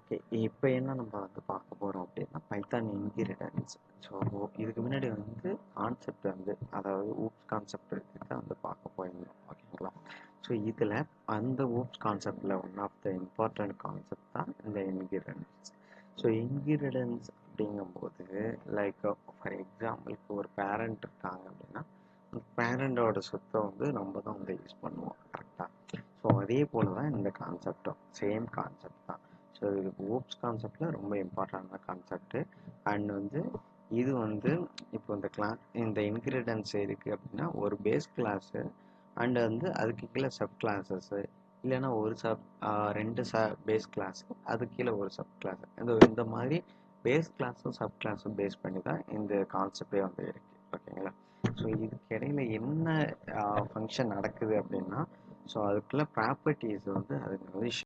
Okay. இப்போ என்ன நம்ம வந்து பார்க்க போறோம் அப்படின்னா, பைத்தான் இன்ஹெரிடன்ஸ். ஸோ இதுக்கு முன்னாடி வந்து கான்செப்ட் வந்து அதாவது ஊப்ஸ் கான்செப்ட் தான் வந்து பார்க்க போயிருந்தோம். ஓகேங்களா? ஸோ இதில் அந்த ஊப்ஸ் கான்செப்டில் one of the important concept தான் இந்த இன்ஹெரிடன்ஸ். ஸோ இன்ஹெரிடன்ஸ் அப்படிங்கும்போது லைக் ஃபார் எக்ஸாம்பிளுக்கு ஒரு பேரண்ட் இருக்காங்க அப்படின்னா, அந்த பேரண்டோட சொத்தை வந்து நம்ம தான் வந்து யூஸ் பண்ணுவோம். கரெக்டாக? ஸோ அதே போல் தான் இந்த கான்செப்டும் சேம் கான்செப்ட் தான். ஸோ இது ஊப்ஸ் கான்செப்டில் ரொம்ப இம்பார்ட்டண்டான கான்செப்ட்டு. அண்ட் வந்து இது வந்து இப்போ இந்த இன்ஹெரிடன்ஸ் இருக்குது அப்படின்னா ஒரு பேஸ் கிளாஸு அண்ட் வந்து அதுக்கு கீழே சப் கிளாஸஸ்ஸு இல்லைன்னா ஒரு ரெண்டு பேஸ் கிளாஸு அதுக்கு கீழே ஒரு சப் கிளாஸ் இந்த மாதிரி பேஸ் கிளாஸும் சப் கிளாஸும் பேஸ் பண்ணி தான் இந்த கான்செப்டே வந்து இருக்குது. ஓகேங்களா? ஸோ இதுக்கு இடையில என்ன ஃபங்க்ஷன் நடக்குது அப்படின்னா, ஸோ அதுக்குள்ள ப்ராப்பர்ட்டிஸ் வந்து அதுக்கு வந்து